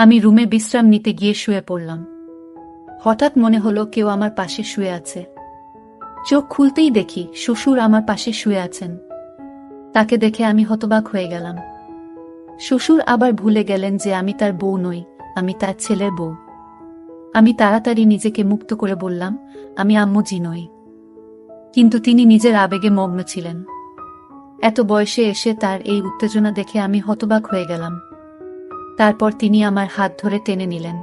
আমি রুমে বিশ্রাম নিতে গিয়ে শুয়ে পড়লাম। হঠাৎ মনে হলো কেউ আমার পাশে শুয়ে আছে। চোখ খুলতেই দেখি শ্বশুর আমার পাশে শুয়ে আছেন। তাকে দেখে আমি হতবাক হয়ে গেলাম। শ্বশুর আবার ভুলে গেলেন যে আমি তার বউ নই, আমি তার ছেলের বউ। আমি তাড়াতাড়ি নিজেকে মুক্ত করে বললাম, আমি আম্মুজি নই। কিন্তু তিনি নিজের আবেগে মগ্ন ছিলেন। এত বয়সে এসে তার এই উত্তেজনা দেখে আমি হতবাক হয়ে গেলাম। তারপর তিনি আমার হাত ধরে টেনে নিলেন।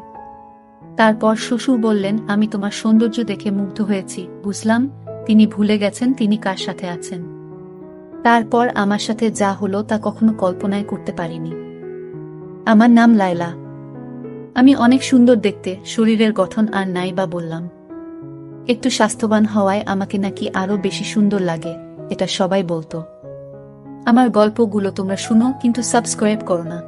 তারপর শ্বশুর বললেন, আমি তোমার সৌন্দর্য দেখে মুগ্ধ হয়েছি। বুঝলাম তিনি ভুলে গেছেন তিনি কার সাথে আছেন। তারপর আমার সাথে যা হলো তা কখনো কল্পনাই করতে পারিনি। আমার নাম লায়লা। আমি অনেক সুন্দর দেখতে, শরীরের গঠন আর নাই বা বললাম। একটু স্বাস্থ্যবান হওয়ায় আমাকে নাকি আরো বেশি সুন্দর লাগে, এটা সবাই বলতো। আমার গল্পগুলো তোমরা শুনো কিন্তু সাবস্ক্রাইব করো না।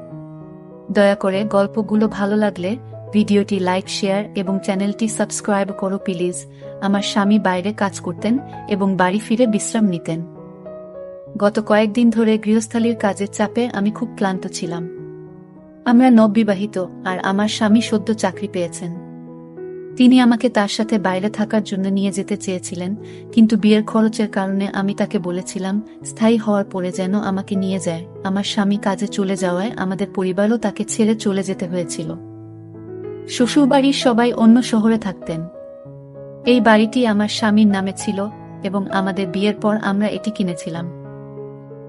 দয়া করে গল্পগুলো ভালো লাগলে ভিডিওটি লাইক, শেয়ার এবং চ্যানেলটি সাবস্ক্রাইব করো প্লিজ। আমার স্বামী বাইরে কাজ করতেন এবং বাড়ি ফিরে বিশ্রাম নিতেন। গত কয়েকদিন ধরে গৃহস্থালির কাজের চাপে আমি খুব ক্লান্ত ছিলাম। আমরা নববিবাহিত আর আমার স্বামী সদ্য চাকরি পেয়েছেন। তিনি আমাকে তার সাথে বাইরে থাকার জন্য নিয়ে যেতে চেয়েছিলেন, কিন্তু বিয়ের খরচের কারণে আমি তাকে বলেছিলাম স্থায়ী হওয়ার পরে যেন আমাকে নিয়ে যায়। আমার স্বামী কাজে চলে যাওয়ায় আমাদের পরিবারও তাকে ছেড়ে চলে যেতে হয়েছিল। শ্বশুরবাড়ির সবাই অন্য শহরে থাকতেন। এই বাড়িটি আমার স্বামীর নামে ছিল এবং আমাদের বিয়ের পর আমরা এটি কিনেছিলাম।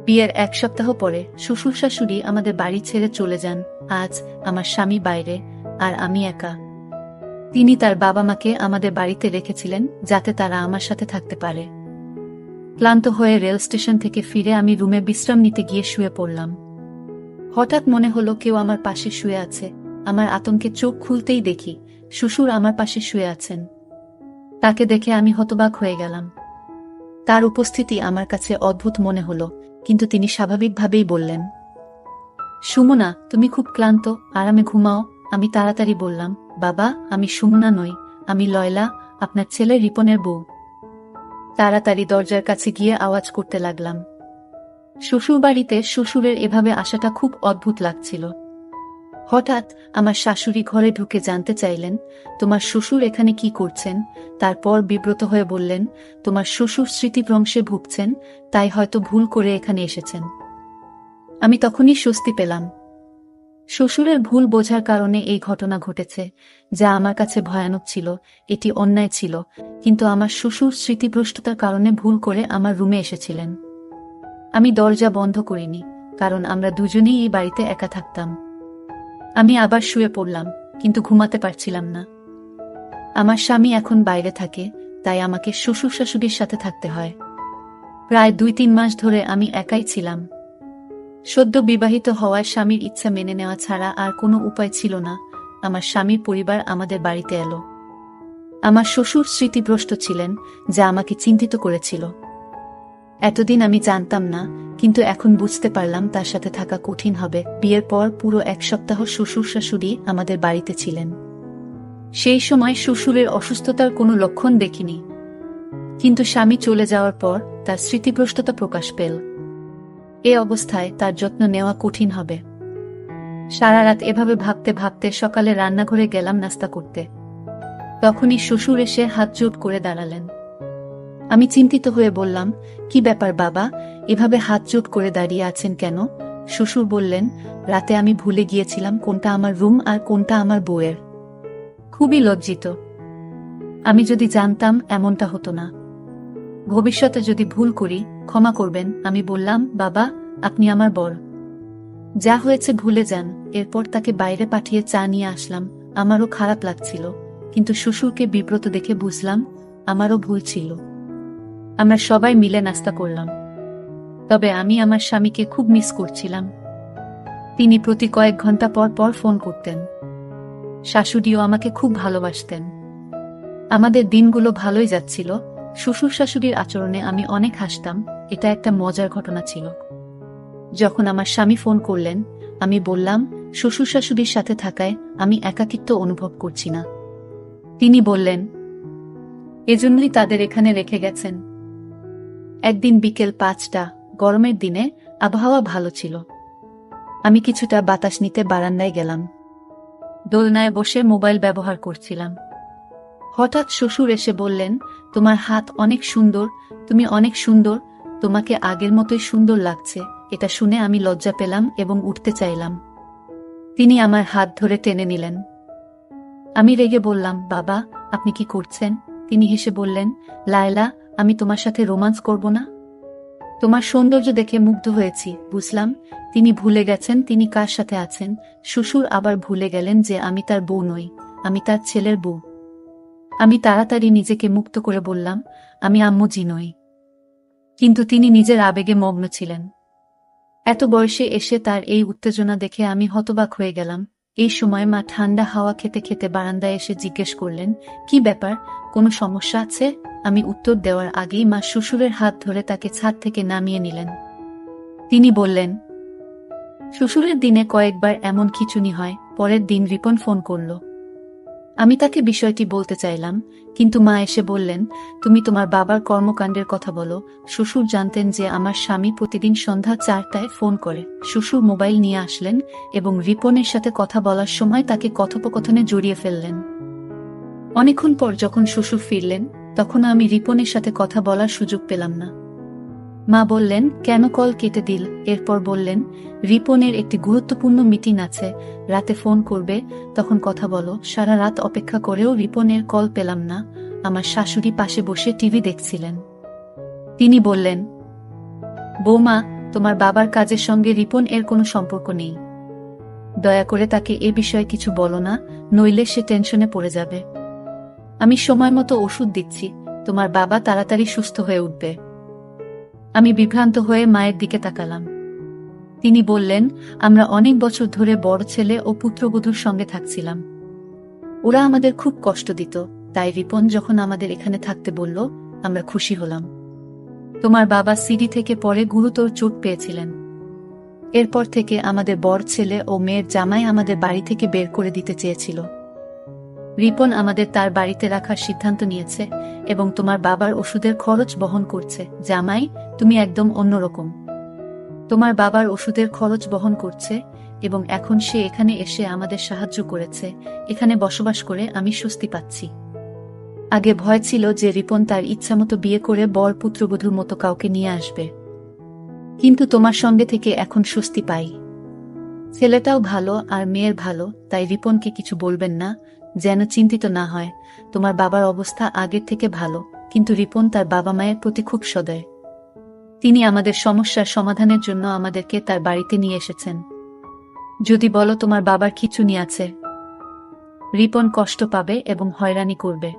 বিয়ের এক সপ্তাহ পরে শ্বশুর শাশুড়ি আমাদের বাড়ি ছেড়ে চলে যান। আজ আমার স্বামী বাইরে আর আমি একা। তিনি তার বাবা মাকে আমাদের বাড়িতে রেখেছিলেন যাতে তারা আমার সাথে থাকতে পারে। ক্লান্ত হয়ে রেল স্টেশন থেকে ফিরে আমি রুমে বিশ্রাম নিতে গিয়ে শুয়ে পড়লাম। হঠাৎ মনে হলো কেউ আমার পাশে শুয়ে আছে। আমার আতঙ্কে চোখ খুলতেই দেখি শ্বশুর আমার পাশে শুয়ে আছেন। তাকে দেখে আমি হতবাক হয়ে গেলাম। তার উপস্থিতি আমার কাছে অদ্ভুত মনে হলো, কিন্তু তিনি স্বাভাবিকভাবেই বললেন, সুমনা, তুমি খুব ক্লান্ত, আরামে ঘুমাও। আমি তাড়াতাড়ি বললাম, বাবা, আমি সুমনা নই, আমি লয়লা, আপনার ছেলে রিপনের বউ। তাড়াতাড়ি দরজার কাছে গিয়ে আওয়াজ করতে লাগলাম। শ্বশুরবাড়িতে শ্বশুরের এভাবে আসাটা খুব অদ্ভুত লাগছিল। হঠাৎ আমার শাশুড়ি ঘরে ঢুকে জানতে চাইলেন, তোমার শ্বশুর এখানে কি করছেন? তারপর বিব্রত হয়ে বললেন, তোমার শ্বশুর স্মৃতিভ্রংশে ভুগছেন, তাই হয়তো ভুল করে এখানে এসেছেন। আমি তখনই স্বস্তি পেলাম। শ্বশুরের ভুল বোঝার কারণে এই ঘটনা ঘটেছে, যা আমার কাছে ভয়ানক ছিল। এটি অন্যায় ছিল, কিন্তু আমার শ্বশুর স্মৃতিভ্রষ্টতার কারণে ভুল করে আমার রুমে এসেছিলেন। আমি দরজা বন্ধ করিনি, কারণ আমরা দুজনেই এই বাড়িতে একা থাকতাম। আমি আবার শুয়ে পড়লাম, কিন্তু ঘুমাতে পারছিলাম না। আমার স্বামী এখন বাইরে থাকে, তাই আমাকে শ্বশুর শাশুড়ির সাথে থাকতে হয়। প্রায় 2-3 মাস ধরে আমি একাই ছিলাম। সদ্য বিবাহিত হওয়ায় স্বামীর ইচ্ছা মেনে নেওয়া ছাড়া আর কোনো উপায় ছিল না। আমার স্বামীর পরিবার আমাদের বাড়িতে এলো। আমার শ্বশুর স্মৃতিভ্রষ্ট ছিলেন, যা আমাকে চিন্তিত করেছিল। এতদিন আমি জানতাম না, কিন্তু এখন বুঝতে পারলাম তার সাথে থাকা কঠিন হবে। বিয়ের পর পুরো 1 সপ্তাহ শ্বশুর শাশুড়ি আমাদের বাড়িতে ছিলেন। সেই সময় শ্বশুরের অসুস্থতার কোনো লক্ষণ দেখিনি, কিন্তু স্বামী চলে যাওয়ার পর তার স্মৃতিভ্রষ্টতা প্রকাশ পেল। এ অবস্থায় তার যত্ন নেওয়া কঠিন হবে। সারা রাত এভাবে ভাবতে ভাবতে সকালে রান্নাঘরে গেলাম নাস্তা করতে। তখনই শ্বশুর এসে হাত জোড় করে দাঁড়ালেন। আমি চিন্তিত হয়ে বললাম, কি ব্যাপার বাবা, এভাবে হাত জোড় করে দাঁড়িয়ে আছেন কেন? শ্বশুর বললেন, রাতে আমি ভুলে গিয়েছিলাম কোনটা আমার রুম আর কোনটা আমার বউয়ের। খুবই লজ্জিত। আমি যদি জানতাম এমনটা হতো না। ভবিষ্যতে যদি ভুল করি ক্ষমা করবেন। আমি বললাম, বাবা, আপনি আমার বর। যা হয়েছে ভুলে যান। এরপর তাকে বাইরে পাঠিয়ে চা নিয়ে আসলাম। আমারও খারাপ লাগছিল, কিন্তু শ্বশুরকে বিব্রত দেখে বুঝলাম আমারও ভুল ছিল। আমরা সবাই মিলে নাস্তা করলাম। তবে আমি আমার স্বামীকে খুব মিস করছিলাম। তিনি প্রতি কয়েক ঘন্টা পর পর ফোন করতেন। শাশুড়িও আমাকে খুব ভালোবাসতেন। আমাদের দিনগুলো ভালোই যাচ্ছিল। শ্বশুর শাশুড়ির আচরণে আমি অনেক হাসতাম। এটা একটা মজার ঘটনা ছিল। যখন আমার স্বামী ফোন করলেন, আমি বললাম, শ্বশুর শাশুড়ির সাথে থাকায় আমি একাকিত্ব অনুভব করছি না। তিনি বললেন, এজন্যই তাদের এখানে রেখে গেছেন। একদিন বিকেল 5টা, গরমের দিনে আবহাওয়া ভালো ছিল। আমি কিছুটা বাতাস নিতে বারান্দায় গেলাম। দোলনায় বসে মোবাইল ব্যবহার করছিলাম। হঠাৎ শ্বশুর এসে বললেন, তোমার হাত অনেক সুন্দর, তুমি অনেক সুন্দর, তোমাকে আগের মতোই সুন্দর লাগছে। এটা শুনে আমি লজ্জা পেলাম এবং উঠতে চাইলাম। তিনি আমার হাত ধরে টেনে নিলেন। আমি রেগে বললাম, বাবা, আপনি কি করছেন? তিনি হেসে বললেন, লায়লা, আমি তোমার সাথে রোমান্স করব না? তোমার সৌন্দর্য দেখে মুগ্ধ হয়েছি। বুঝলাম তিনি ভুলে গেছেন তিনি কার সাথে আছেন। শ্বশুর আবার ভুলে গেলেন যে আমি তার বউ নই, আমি তার ছেলের বউ। আমি তাড়াতাড়ি নিজেকে মুক্ত করে বললাম, আমি আম্মু জি নই। কিন্তু তিনি নিজের আবেগে মগ্ন ছিলেন। এত বয়সে এসে তার এই উত্তেজনা দেখে আমি হতবাক হয়ে গেলাম। এই সময় মা ঠান্ডা হাওয়া খেতে খেতে বারান্দায় এসে জিজ্ঞেস করলেন, কি ব্যাপার, কোনো সমস্যা আছে? আমি উত্তর দেওয়ার আগেই মা শ্বশুরের হাত ধরে তাকে ছাদ থেকে নামিয়ে নিলেন। তিনি বললেন, শ্বশুরের দিনে কয়েকবার এমন খিঁচুনি হয়। পরের দিন রিপন ফোন করল। আমি তাকে বিষয়টি বলতে চাইলাম, কিন্তু মা এসে বললেন, তুমি তোমার বাবার কর্মকাণ্ডের কথা বলো। শ্বশুর জানতেন যে আমার স্বামী প্রতিদিন সন্ধ্যা 4টায় ফোন করে। শ্বশুর মোবাইল নিয়ে আসলেন এবং রিপনের সাথে কথা বলার সময় তাকে কথোপকথনে জড়িয়ে ফেললেন। অনেকক্ষণ পর যখন শ্বশুর ফিরলেন, তখন আমি রিপনের সাথে কথা বলার সুযোগ পেলাম না। মা বললেন, কেন কল কেটে দিল? এরপর বললেন, রিপনের একটি গুরুত্বপূর্ণ মিটিং আছে, রাতে ফোন করবে, তখন কথা বলো। সারা রাত অপেক্ষা করেও রিপনের কল পেলাম না। আমার শাশুড়ি পাশে বসে টিভি দেখছিলেন। তিনি বললেন, বৌমা, তোমার বাবার কাজের সঙ্গে রিপন এর কোনো সম্পর্ক নেই। দয়া করে তাকে এ বিষয়ে কিছু বলো না, নইলে সে টেনশনে পড়ে যাবে। আমি সময় মতো ওষুধ দিচ্ছি, তোমার বাবা তাড়াতাড়ি সুস্থ হয়ে উঠবে। আমি বিভ্রান্ত হয়ে মায়ের দিকে তাকালাম। তিনি বললেন, আমরা অনেক বছর ধরে বড় ছেলে ও পুত্রবধূর সঙ্গে থাকছিলাম। ওরা আমাদের খুব কষ্ট দিত, তাই রিপন যখন আমাদের এখানে থাকতে বলল, আমরা খুশি হলাম। তোমার বাবা সিঁড়ি থেকে পড়ে গুরুতর চোট পেয়েছিলেন। এরপর থেকে আমাদের বড় ছেলে ও মেয়ের জামাই আমাদের বাড়ি থেকে বের করে দিতে চেয়েছিল। রিপন আমাদের তার বাড়িতে রাখার সিদ্ধান্ত নিয়েছে এবং তোমার বাবার ওষুধের খরচ বহন করছে। জামাই, তুমি একদম অন্যরকম। তোমার বাবার ওষুধের খরচ বহন করছে এবং এখন সে এখানে এসে আমাদের সাহায্য করেছে। এখানে বসবাস করে আমি স্বস্তি পাচ্ছি। আগে ভয় ছিল যে রিপন তার ইচ্ছামতো বিয়ে করে বর পুত্রবধূর মতো কাউকে নিয়ে আসবে, কিন্তু তোমার সঙ্গে থেকে এখন স্বস্তি পাই। ছেলেটাও ভালো আর মেয়ের ভালো, তাই রিপনকে কিছু বলবেন না, যেন চিন্তিত না হয়। তোমার বাবার অবস্থা আগের থেকে ভালো, কিন্তু রিপন তার বাবা মায়ের প্রতি খুব সদয়। তিনি আমাদের সমস্যার সমাধানের জন্য আমাদেরকে তার বাড়িতে নিয়ে এসেছেন। যদি বলো তোমার বাবার খিঁচুনি আছে, রিপন কষ্ট পাবে এবং হয়রানি করবে।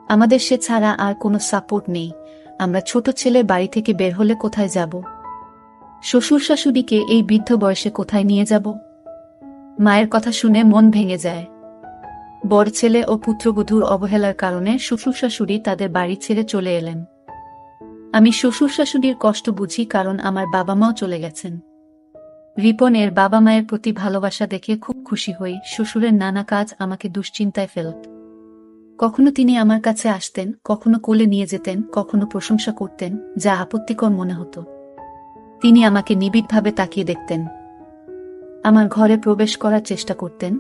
আমাদের সে ছাড়া আর কোনো সাপোর্ট নেই। আমরা ছোট ছেলে বাড়ি থেকে বের হলে কোথায় যাব? শ্বশুর শাশুড়িকে এই বৃদ্ধ বয়সে কোথায় নিয়ে যাব? মায়ের কথা শুনে মন ভেঙে যায়। বড় ছেলে ও পুত্রবধূর অবহেলার কারণে শ্বশুর শাশুড়ি তাদের বাড়ি ছেড়ে চলে এলেন। আমি শ্বশুর শাশুড়ির কষ্ট বুঝি, কারণ আমার বাবা মাও চলে গেছেন। রিপন এর বাবা মায়ের প্রতি ভালোবাসা দেখে খুব খুশি হই। শ্বশুরের নানা কাজ আমাকে দুশ্চিন্তায় ফেলত। কখনো তিনি আমার কাছে আসতেন, কখনো কোলে নিয়ে যেতেন, কখনো প্রশংসা করতেন, যা আপত্তিকর মনে হতো। তিনি আমাকে নিবিড়ভাবে তাকিয়ে দেখতেন। আমার ঘরে প্রবেশ করার চেষ্টা করতেন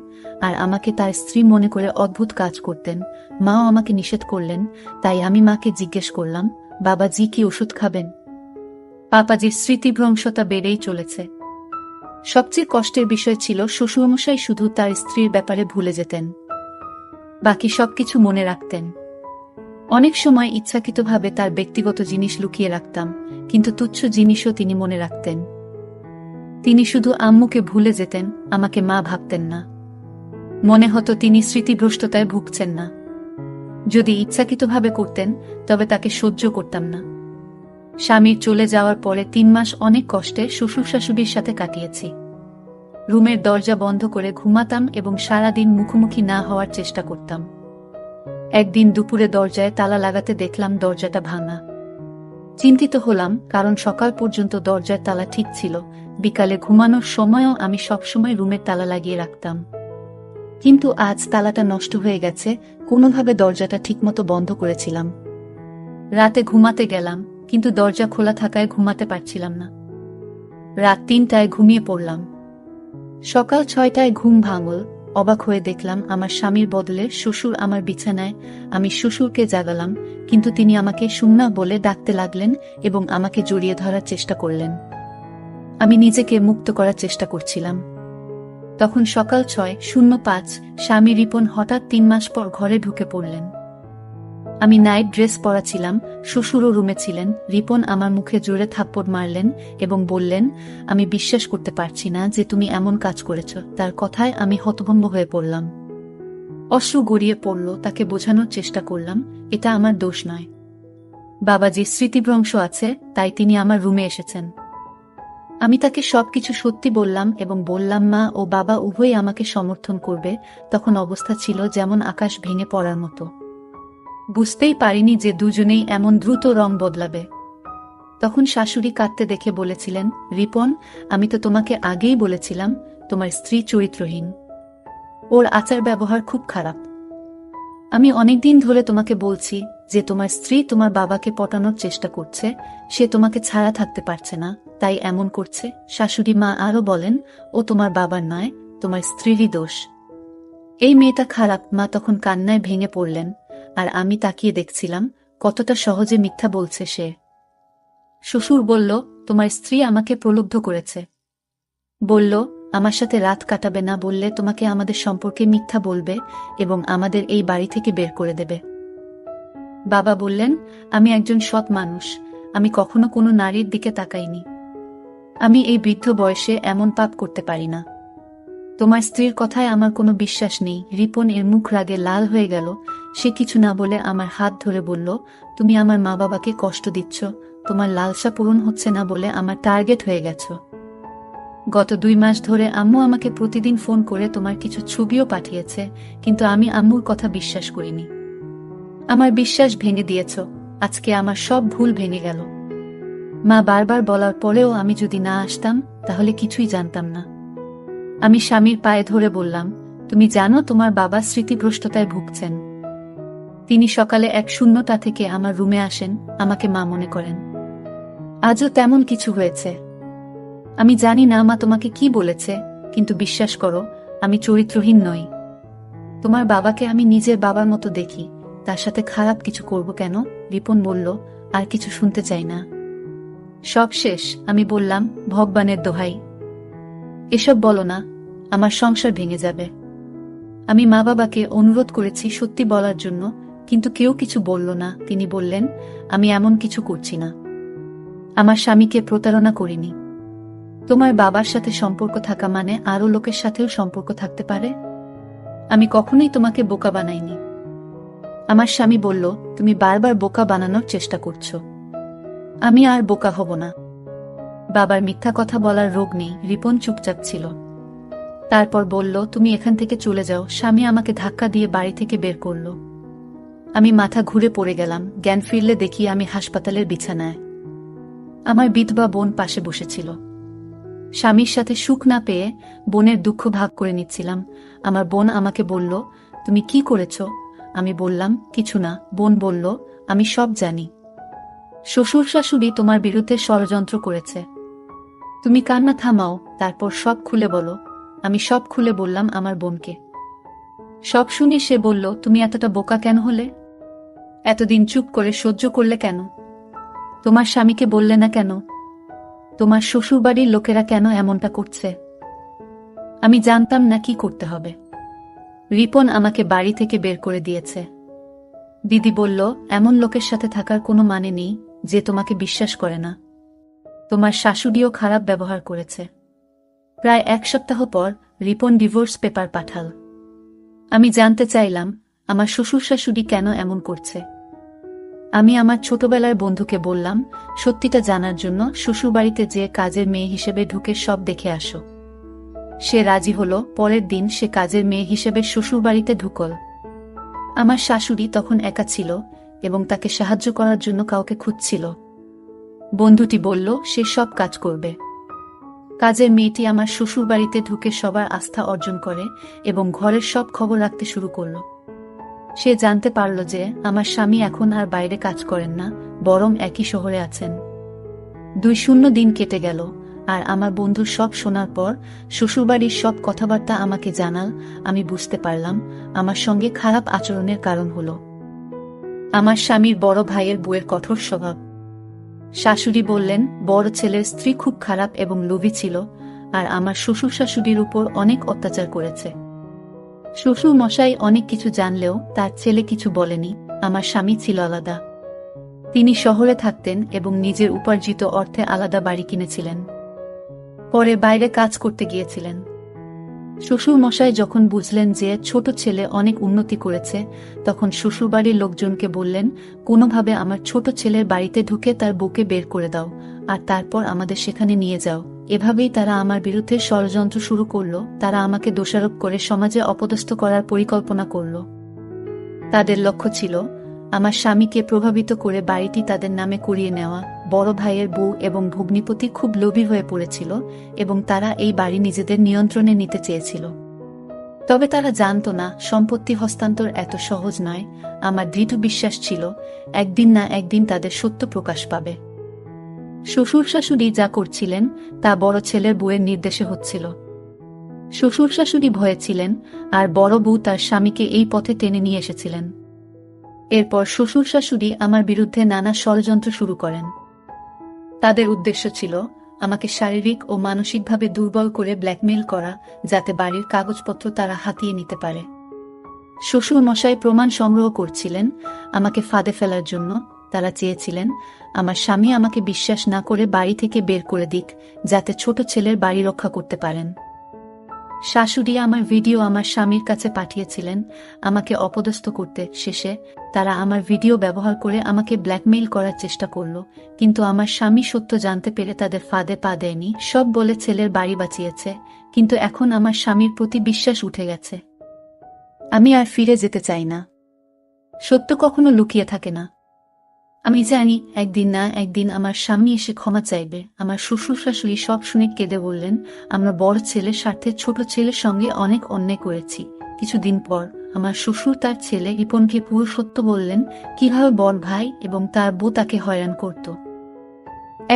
আর আমাকে তার স্ত্রী মনে করে অদ্ভুত কাজ করতেন। মাও আমাকে নিষেধ করলেন, তাই আমি মাকে জিজ্ঞেস করলাম, বাবাজি কি ওষুধ খাবেন? পাপাজির স্মৃতিভ্রংশতা বেড়েই চলেছে। সবচেয়ে কষ্টের বিষয় ছিল শ্বশুরমশাই শুধু তার স্ত্রীর ব্যাপারে ভুলে যেতেন, বাকি সবকিছু মনে রাখতেন। অনেক সময় ইচ্ছাকৃতভাবে তার ব্যক্তিগত জিনিস লুকিয়ে রাখতাম, কিন্তু তুচ্ছ জিনিসও তিনি মনে রাখতেন। তিনি শুধু আম্মুকে ভুলে যেতেন, আমাকে মা ভাবতেন না। মনে হতো তিনি স্মৃতিভ্রষ্টতায় ভুগছেন না। যদি ইচ্ছাকৃতভাবে করতেন, তবে তাকে সহ্য করতাম না। স্বামীর চলে যাওয়ার পরে 3 মাস অনেক কষ্টে শ্বশুর শাশুড়ির সাথে কাটিয়েছি। রুমের দরজা বন্ধ করে ঘুমাতাম এবং সারাদিন মুখোমুখি না হওয়ার চেষ্টা করতাম। একদিন দুপুরে দরজায় তালা লাগাতে দেখলাম দরজাটা ভাঙা। চিন্তিত হলাম, কারণ সকাল পর্যন্ত দরজার তালা ঠিক ছিল। বিকালে ঘুমানোর সময়ও আমি সবসময় রুমের তালা লাগিয়ে রাখতাম, কিন্তু আজ তালাটা নষ্ট হয়ে গেছে। কোনোভাবে দরজাটা ঠিকমতো বন্ধ করেছিলাম। রাতে ঘুমাতে গেলাম, কিন্তু দরজা খোলা থাকায় ঘুমাতে পারছিলাম না। রাত 3টায় ঘুমিয়ে পড়লাম। সকাল 6টায় ঘুম ভাঙল। অবাক হয়ে দেখলাম আমার স্বামীর বদলে শ্বশুর আমার বিছানায়। আমি শ্বশুরকে জাগালাম, কিন্তু তিনি আমাকে সুন্না বলে ডাকতে লাগলেন এবং আমাকে জড়িয়ে ধরার চেষ্টা করলেন। আমি নিজেকে মুক্ত করার চেষ্টা করছিলাম। তখন সকাল 6:05, স্বামী রিপন হঠাৎ 3 মাস পর ঘরে ঢুকে পড়লেন। আমি নাইট ড্রেস পরা ছিলাম, শ্বশুরও রুমে ছিলেন। রিপন আমার মুখে জোরে থাপ্পড় মারলেন এবং বললেন, আমি বিশ্বাস করতে পারছি না যে তুমি এমন কাজ করেছ। তার কথায় আমি হতভম্ব হয়ে পড়লাম। অশ্রু গড়িয়ে পড়ল। তাকে বোঝানোর চেষ্টা করলাম, এটা আমার দোষ নয়। বাবা যে স্মৃতিভ্রংশ আছে, তাই তিনি আমার রুমে এসেছেন। আমি তাকে সবকিছু সত্যি বললাম এবং বললাম মা ও বাবা উভয়ই আমাকে সমর্থন করবে। তখন অবস্থা ছিল যেমন আকাশ ভেঙে পড়ার মতো। বুঝতেই পারিনি যে দুজনেই এমন দ্রুত রং বদলাবে। তখন শাশুড়ি কাঁদতে দেখে বলেছিলেন, রিপন, আমি তো তোমাকে আগেই বলেছিলাম তোমার স্ত্রী চরিত্রহীন। ওর আচার ব্যবহার খুব খারাপ। আমি অনেকদিন ধরে তোমাকে বলছি যে তোমার স্ত্রী তোমার বাবাকে পটানোর চেষ্টা করছে, সে তোমাকে ছাড়া থাকতে পারছে না, তাই এমন করছে। শাশুড়ি মা আরও বলেন, ও তোমার বাবার নয়, তোমার স্ত্রীরই দোষ। এই মেয়েটা খারাপ। মা তখন কান্নায় ভেঙে পড়লেন, আর আমি তাকিয়ে দেখছিলাম কতটা সহজে মিথ্যা বলছে সে। শ্বশুর বলল, তোমার স্ত্রী আমাকে প্রলুব্ধ করেছে। বলল, আমার সাথে রাত কাটাবে না, বললে তোমাকে আমাদের সম্পর্কে মিথ্যা বলবে এবং আমাদের এই বাড়ি থেকে বের করে দেবে। বাবা বললেন, আমি একজন সৎ মানুষ, আমি কখনো কোনো নারীর দিকে তাকাইনি। আমি এই বৃদ্ধ বয়সে এমন পাপ করতে পারি না। তোমার স্ত্রীর কথায় আমার কোনো বিশ্বাস নেই। রিপন এর মুখ রাগে লাল হয়ে গেল। সে কিছু না বলে আমার হাত ধরে বলল, তুমি আমার মা বাবাকে কষ্ট দিচ্ছ, তোমার লালসা পূরণ হচ্ছে না বলে আমার টার্গেট হয়ে গেছ। গত 2 মাস ধরে আম্মু আমাকে প্রতিদিন ফোন করে তোমার কিছু ছবিও পাঠিয়েছে, কিন্তু আমি আম্মুর কথা বিশ্বাস করিনি। আমার বিশ্বাস ভেঙে দিয়েছ। আজকে আমার সব ভুল ভেঙে গেল। মা বারবার বলার পরেও আমি যদি না আসতাম তাহলে কিছুই জানতাম না। আমি স্বামীর পায়ে ধরে বললাম, তুমি জানো তোমার বাবা স্মৃতিভ্রষ্টতায় ভুগছেন। তিনি সকালে এক শূন্যতা থেকে আমার রুমে আসেন, আমাকে মা মনে করেন। আজও তেমন কিছু হয়েছে। আমি জানি না মা তোমাকে কি বলেছে, কিন্তু বিশ্বাস করো, আমি চরিত্রহীন নই। তোমার বাবাকে আমি নিজের বাবার মতো দেখি, তার সাথে খারাপ কিছু করব কেন? রিপন বলল, আর কিছু শুনতে চাই না। সব শেষ। আমি বললাম, ভগবানের দোহাই, এসব বলো না, আমার সংসার ভেঙে যাবে। আমি মা বাবাকে অনুরোধ করেছি সত্যি বলার জন্য, কিন্তু কেউ কিছু বলল না। তিনি বললেন, আমি এমন কিছু করছি না, আমার স্বামীকে প্রতারণা করিনি। তোমার বাবার সাথে সম্পর্ক থাকা মানে আরও লোকের সাথেও সম্পর্ক থাকতে পারে। আমি কখনোই তোমাকে বোকা বানাইনি। আমার স্বামী বলল, তুমি বারবার বোকা বানানোর চেষ্টা করছো। আমি আর বোকা হব না। বাবার মিথ্যা কথা বলার রোগ নেই। রিপন চুপচাপ ছিল। তারপর বলল, তুমি এখান থেকে চলে যাও। স্বামী আমাকে ধাক্কা দিয়ে বাড়ি থেকে বের করল। আমি মাথা ঘুরে পড়ে গেলাম। জ্ঞান ফিরলে দেখি আমি হাসপাতালের বিছানায়। আমার বিধবা বোন পাশে বসেছিল। স্বামীর সাথে সুখ না পেয়ে বোনের দুঃখ ভাগ করে নিচ্ছিলাম। আমার বোন আমাকে বলল, তুমি কি করেছ? আমি বললাম, কিছু না। বোন বলল, আমি সব জানি। শ্বশুর শাশুড়ি তোমার বিরুদ্ধে ষড়যন্ত্র করেছে। তুমি কান্না থামাও, তারপর সব খুলে বলো। আমি সব খুলে বললাম আমার বোনকে। সব শুনে সে বলল, তুমি এতটা বোকা কেন হলে? এতদিন চুপ করে সহ্য করলে কেন? তোমার স্বামীকে বললে না কেন? তোমার শ্বশুরবাড়ির লোকেরা কেন এমনটা করছে? আমি জানতাম না কি করতে হবে। রিপন আমাকে বাড়ি থেকে বের করে দিয়েছে। দিদি বলল, এমন লোকের সাথে থাকার কোনো মানে নেই যে তোমাকে বিশ্বাস করে না। তোমার শাশুড়িও খারাপ ব্যবহার করেছে। প্রায় 1 সপ্তাহ পর রিপন ডিভোর্স পেপার পাঠাল। আমি জানতে চাইলাম আমার শ্বশুর শাশুড়ি কেন এমন করছে। আমি আমার ছোটবেলার বন্ধুকে বললাম, সত্যিটা জানার জন্য শ্বশুরবাড়িতে যে কাজের মেয়ে হিসেবে ঢুকে সব দেখে আসো। সে রাজি হলো। পরের দিন সে কাজের মেয়ে হিসেবে শ্বশুরবাড়িতে ঢুকল। আমার শাশুড়ি তখন একা ছিল এবং তাকে সাহায্য করার জন্য কাউকে খুঁজছিল। বন্ধুটি বলল, সে সব কাজ করবে। কাজের মেয়েটি আমার শ্বশুরবাড়িতে ঢুকে সবার আস্থা অর্জন করে এবং ঘরের সব খবর রাখতে শুরু করল। সে জানতে পারল যে আমার স্বামী এখন আর বাইরে কাজ করেন না, বরং একই শহরে আছেন। 2 শূন্য দিন কেটে গেল। আর আমার বন্ধুর সব শোনার পর শ্বশুরবাড়ির সব কথাবার্তা আমাকে জানাল। আমি বুঝতে পারলাম আমার সঙ্গে খারাপ আচরণের কারণ হল আমার স্বামীর বড় ভাইয়ের বউয়ের কঠোর স্বভাব। শাশুড়ি বললেন বড় ছেলের স্ত্রী খুব খারাপ এবং লোভী ছিল, আর আমার শ্বশুর শাশুড়ির উপর অনেক অত্যাচার করেছে। শ্বশুর মশাই অনেক কিছু জানলেও তার ছেলে কিছু বলেনি। আমার স্বামী ছিল আলাদা। তিনি শহরে থাকতেন এবং নিজের উপার্জিত অর্থে আলাদা বাড়ি কিনেছিলেন। পরে বাইরে কাজ করতে গিয়েছিলেন। শ্বশুর মশাই যখন বুঝলেন যে ছোট ছেলে অনেক উন্নতি করেছে, তখন শ্বশুরবাড়ির লোকজনকে বললেন কোনোভাবে আমার ছোট ছেলের বাড়িতে ঢুকে তার বউকে বের করে দাও, আর তারপর আমাদের সেখানে নিয়ে যাও। এভাবেই তারা আমার বিরুদ্ধে ষড়যন্ত্র শুরু করল। তারা আমাকে দোষারোপ করে সমাজে অপদস্থ করার পরিকল্পনা করল। তাদের লক্ষ্য ছিল আমার স্বামীকে প্রভাবিত করে বাড়িটি তাদের নামে করিয়ে নেওয়া। বড় ভাইয়ের বউ এবং ভগ্নিপতি খুব লোভী হয়ে পড়েছিল এবং তারা এই বাড়ি নিজেদের নিয়ন্ত্রণে নিতে চেয়েছিল। তবে তারা জানত না সম্পত্তি হস্তান্তর এত সহজ নয়। আমার দৃঢ় বিশ্বাস ছিল একদিন না একদিন তাদের সত্য প্রকাশ পাবে। শ্বশুর শাশুড়ি যা করছিলেন তা বড় ছেলের বউয়ের নির্দেশে হচ্ছিল। শ্বশুর শাশুড়ি ভয়ে ছিলেন, আর বড় বউ তার স্বামীকে এই পথে টেনে নিয়ে এসেছিলেন। এরপর শ্বশুর শাশুড়ি আমার বিরুদ্ধে নানা ষড়যন্ত্র শুরু করেন। তাদের উদ্দেশ্য ছিল আমাকে শারীরিক ও মানসিকভাবে দুর্বল করে ব্ল্যাকমেইল করা, যাতে বাড়ির কাগজপত্র তারা হাতিয়ে নিতে পারে। শ্বশুর মশাই প্রমাণ সংগ্রহ করছিলেন আমাকে ফাঁদে ফেলার জন্য। তারা চেয়েছিলেন আমার স্বামী আমাকে বিশ্বাস না করে বাড়ি থেকে বের করে দিক, যাতে ছোট ছেলের বাড়ি রক্ষা করতে পারেন। শাশুড়ি আমার ভিডিও আমার স্বামীর কাছে পাঠিয়েছিলেন আমাকে অপদস্থ করতে। শেষে তারা আমার ভিডিও ব্যবহার করে আমাকে ব্ল্যাকমেইল করার চেষ্টা করল, কিন্তু আমার স্বামী সত্য জানতে পেরে তাদের ফাঁদে পা দেয়নি। সব বলে ছেলের বাড়ি বাঁচিয়েছে, কিন্তু এখন আমার স্বামীর প্রতি বিশ্বাস উঠে গেছে। আমি আর ফিরে যেতে চাই না। সত্য কখনো লুকিয়ে থাকে না। আমি জানি একদিন না একদিন আমার স্বামী এসে ক্ষমা চাইবে। আমার শ্বশুর শাশুড়ি সব শুনে কেঁদে বললেন আমরা বড় ছেলের স্বার্থে ছোট ছেলের সঙ্গে অনেক অন্যায় করেছি। কিছুদিন পর আমার শ্বশুর তার ছেলে রিপনকে পুরো সত্য বললেন, কিভাবে বড় ভাই এবং তার বউ তাকে হয়রান করত।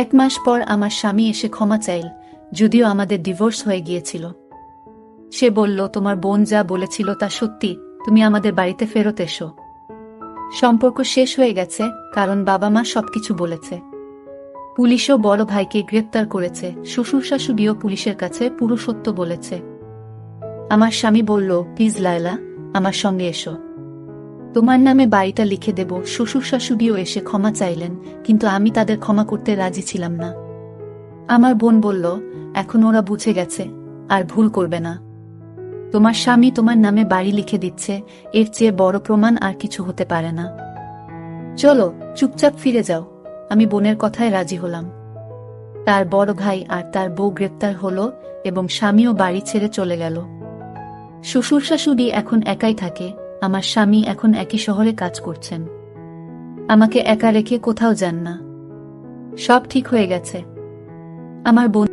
1 মাস পর আমার স্বামী এসে ক্ষমা চাইল, যদিও আমাদের ডিভোর্স হয়ে গিয়েছিল। সে বলল তোমার বোন যা বলেছিল তা সত্যি, তুমি আমাদের বাড়িতে ফেরত এসো। সম্পর্ক শেষ হয়ে গেছে, কারণ বাবা মা সবকিছু বলেছে। পুলিশও বড় ভাইকে গ্রেপ্তার করেছে। শ্বশুর শাশুড়িও পুলিশের কাছে পুরো সত্য বলেছে। আমার স্বামী বলল প্লিজ লায়লা, আমার সঙ্গে এসো, তোমার নামে বাড়িটা লিখে দেব। শ্বশুর শাশুড়িও এসে ক্ষমা চাইলেন, কিন্তু আমি তাদের ক্ষমা করতে রাজি ছিলাম না। আমার বোন বলল এখন ওরা বুঝে গেছে, আর ভুল করবে না। তোমার স্বামী তোমার নামে বাড়ি লিখে দিচ্ছে, এর চেয়ে বড় প্রমাণ আর কিছু হতে পারে না। চলো চুপচাপ ফিরে যাও। আমি বোনের কথায় রাজি হলাম। তার বড় ভাই আর তার বউ গ্রেপ্তার হলো এবং স্বামীও বাড়ি ছেড়ে চলে গেল। শ্বশুর শাশুড়ি এখন একাই থাকে। আমার স্বামী এখন একই শহরে কাজ করছেন। আমাকে একা রেখে কোথাও যান না। সব ঠিক হয়ে গেছে। আমার বোন